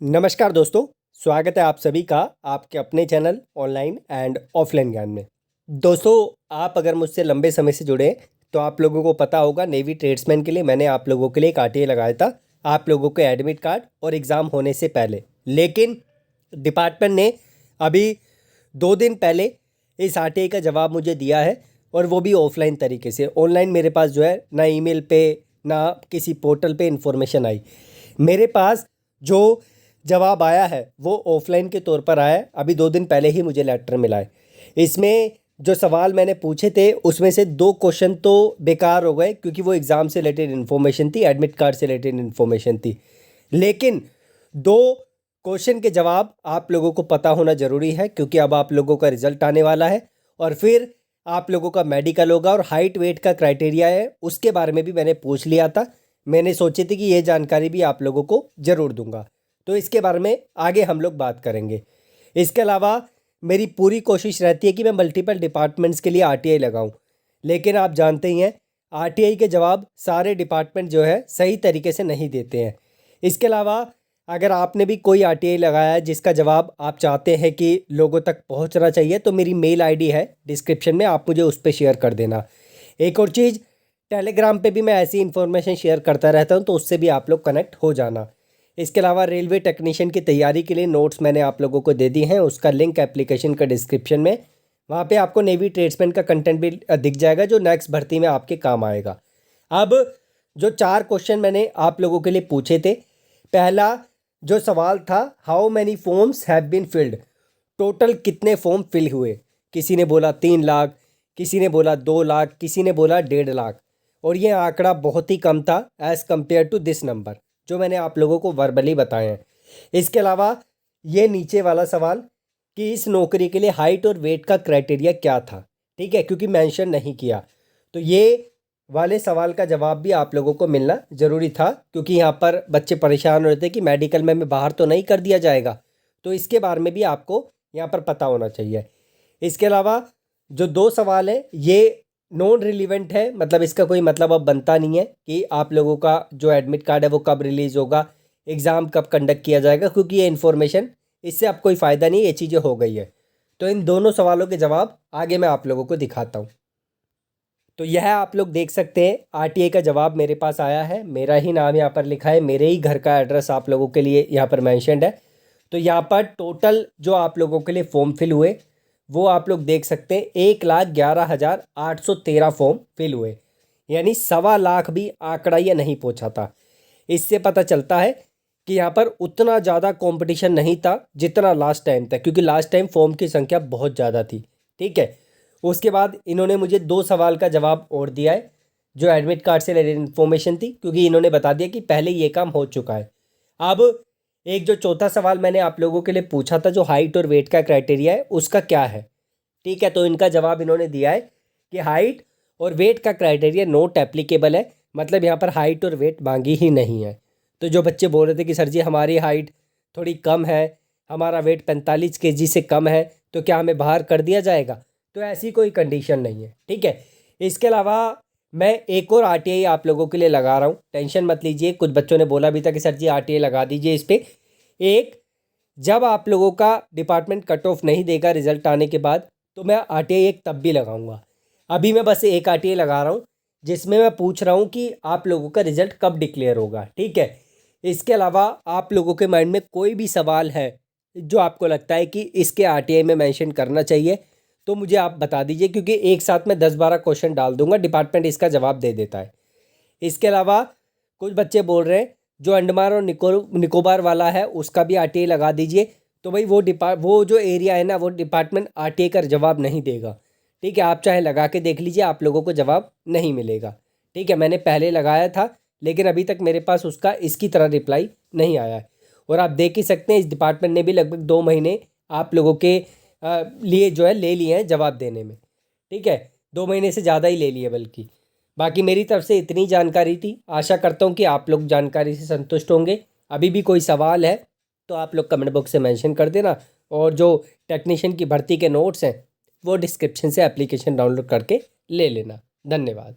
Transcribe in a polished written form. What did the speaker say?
नमस्कार दोस्तों, स्वागत है आप सभी का आपके अपने चैनल ऑनलाइन एंड ऑफलाइन ज्ञान में। दोस्तों, आप अगर मुझसे लंबे समय से जुड़े तो आप लोगों को पता होगा नेवी ट्रेड्समैन के लिए मैंने आप लोगों के लिए एक आरटीआई लगाया था आप लोगों के एडमिट कार्ड और एग्ज़ाम होने से पहले। लेकिन डिपार्टमेंट ने अभी 2 दिन पहले इस आरटीआई का जवाब मुझे दिया है और वो भी ऑफलाइन तरीके से। ऑनलाइन मेरे पास जो है ना ईमेल पे ना किसी पोर्टल पे इन्फॉर्मेशन आई। मेरे पास जो जवाब आया है वो ऑफलाइन के तौर पर आया है। अभी 2 दिन पहले ही मुझे लेटर मिला है। इसमें जो सवाल मैंने पूछे थे उसमें से 2 क्वेश्चन तो बेकार हो गए क्योंकि वो एग्ज़ाम से रिलेटेड इन्फॉर्मेशन थी, एडमिट कार्ड से रिलेटेड इन्फॉर्मेशन थी। लेकिन 2 क्वेश्चन के जवाब आप लोगों को पता होना ज़रूरी है क्योंकि अब आप लोगों का रिजल्ट आने वाला है और फिर आप लोगों का मेडिकल होगा और हाइट वेट का क्राइटेरिया है उसके बारे में भी मैंने पूछ लिया था। मैंने सोची थी कि ये जानकारी भी आप लोगों को ज़रूर दूंगा, तो इसके बारे में आगे हम लोग बात करेंगे। इसके अलावा मेरी पूरी कोशिश रहती है कि मैं मल्टीपल डिपार्टमेंट्स के लिए आरटीआई लगाऊं, लेकिन आप जानते ही हैं आरटीआई के जवाब सारे डिपार्टमेंट जो है सही तरीके से नहीं देते हैं। इसके अलावा अगर आपने भी कोई आरटीआई लगाया है जिसका जवाब आप चाहते हैं कि लोगों तक पहुंचना चाहिए तो मेरी मेल आईडी है डिस्क्रिप्शन में, आप मुझे उस पर शेयर कर देना। एक और चीज़, टेलीग्राम पे भी मैं ऐसी इन्फॉर्मेशन शेयर करता रहता हूं, तो उससे भी आप लोग कनेक्ट हो जाना। इसके अलावा रेलवे टेक्नीशियन की तैयारी के लिए नोट्स मैंने आप लोगों को दे दी हैं, उसका लिंक एप्लीकेशन का डिस्क्रिप्शन में, वहाँ पे आपको नेवी ट्रेड्समैन का कंटेंट भी दिख जाएगा जो नेक्स्ट भर्ती में आपके काम आएगा। अब जो 4 क्वेश्चन मैंने आप लोगों के लिए पूछे थे, पहला जो सवाल था how many forms have been filled, total कितने फॉर्म फिल हुए। किसी ने बोला 3 लाख, किसी ने बोला 2 लाख, किसी ने बोला 1.5 लाख, और ये आंकड़ा बहुत ही कम था as compare to this number जो मैंने आप लोगों को वर्बली बताए हैं। इसके अलावा ये नीचे वाला सवाल कि इस नौकरी के लिए हाइट और वेट का क्राइटेरिया क्या था, ठीक है, क्योंकि मेंशन नहीं किया, तो ये वाले सवाल का जवाब भी आप लोगों को मिलना ज़रूरी था क्योंकि यहाँ पर बच्चे परेशान हो रहे थे कि मेडिकल में बाहर तो नहीं कर दिया जाएगा, तो इसके बारे में भी आपको यहाँ पर पता होना चाहिए। इसके अलावा जो 2 सवाल हैं ये नॉन रिलीवेंट है, मतलब इसका कोई मतलब अब बनता नहीं है कि आप लोगों का जो एडमिट कार्ड है वो कब रिलीज़ होगा, एग्ज़ाम कब कंडक्ट किया जाएगा, क्योंकि ये इन्फॉर्मेशन इससे अब कोई फ़ायदा नहीं, ये चीज़ें हो गई है। तो इन दोनों सवालों के जवाब आगे मैं आप लोगों को दिखाता हूँ। तो यह आप लोग देख सकते हैं आरटीआई का जवाब मेरे पास आया है, मेरा ही नाम यहाँ पर लिखा है, मेरे ही घर का एड्रेस आप लोगों के लिए यहाँ पर मैंशनड है। तो यहाँ पर टोटल जो आप लोगों के लिए फॉर्म फिल हुए वो आप लोग देख सकते हैं 1,11,813 फॉर्म फिल हुए, यानी 1.25 लाख भी आंकड़ा ये नहीं पहुंचा था। इससे पता चलता है कि यहाँ पर उतना ज़्यादा कंपटीशन नहीं था जितना लास्ट टाइम था, क्योंकि लास्ट टाइम फॉर्म की संख्या बहुत ज़्यादा थी, ठीक है। उसके बाद इन्होंने मुझे 2 सवाल का जवाब और दिया है जो एडमिट कार्ड से रिलेटेड इन्फॉर्मेशन थी, क्योंकि इन्होंने बता दिया कि पहले ये काम हो चुका है। अब एक जो चौथा सवाल मैंने आप लोगों के लिए पूछा था जो हाइट और वेट का क्राइटेरिया है उसका क्या है, ठीक है, तो इनका जवाब इन्होंने दिया है कि हाइट और वेट का क्राइटेरिया नॉट एप्लीकेबल है, मतलब यहाँ पर हाइट और वेट मांगी ही नहीं है। तो जो बच्चे बोल रहे थे कि सर जी हमारी हाइट थोड़ी कम है, हमारा वेट 45 केजी से कम है, तो क्या हमें बाहर कर दिया जाएगा, तो ऐसी कोई कंडीशन नहीं है, ठीक है। इसके अलावा मैं एक और आरटीआई आप लोगों के लिए लगा रहा हूँ, टेंशन मत लीजिए। कुछ बच्चों ने बोला भी था कि सर जी आरटीआई लगा दीजिए इस पर। एक, जब आप लोगों का डिपार्टमेंट कट ऑफ नहीं देगा रिजल्ट आने के बाद तो मैं आरटीआई एक तब भी लगाऊंगा। अभी मैं बस एक आरटीआई लगा रहा हूँ जिसमें मैं पूछ रहा हूँ कि आप लोगों का रिजल्ट कब डिक्लेयर होगा, ठीक है। इसके अलावा आप लोगों के माइंड में कोई भी सवाल है जो आपको लगता है कि इसके आरटीआई में मेंशन करना चाहिए तो मुझे आप बता दीजिए, क्योंकि एक साथ मैं 10-12 क्वेश्चन डाल दूंगा, डिपार्टमेंट इसका जवाब दे देता है। इसके अलावा कुछ बच्चे बोल रहे हैं जो अंडमान और निकोबार वाला है उसका भी आरटीआई लगा दीजिए, तो भाई वो जो एरिया है ना वो डिपार्टमेंट आरटीआई का जवाब नहीं देगा, ठीक है। आप चाहे लगा के देख लीजिए, आप लोगों को जवाब नहीं मिलेगा, ठीक है। मैंने पहले लगाया था लेकिन अभी तक मेरे पास उसका इसकी तरह रिप्लाई नहीं आया है। और आप देख ही सकते हैं इस डिपार्टमेंट ने भी लगभग 2 महीने आप लोगों के लिए जो है ले लिए हैं जवाब देने में, ठीक है, 2 महीने से ज़्यादा ही ले लिए बल्कि। बाकी मेरी तरफ से इतनी जानकारी थी, आशा करता हूँ कि आप लोग जानकारी से संतुष्ट होंगे। अभी भी कोई सवाल है तो आप लोग कमेंट बॉक्स से मेंशन कर देना, और जो टेक्नीशियन की भर्ती के नोट्स हैं वो डिस्क्रिप्शन से एप्लीकेशन डाउनलोड करके ले लेना। धन्यवाद।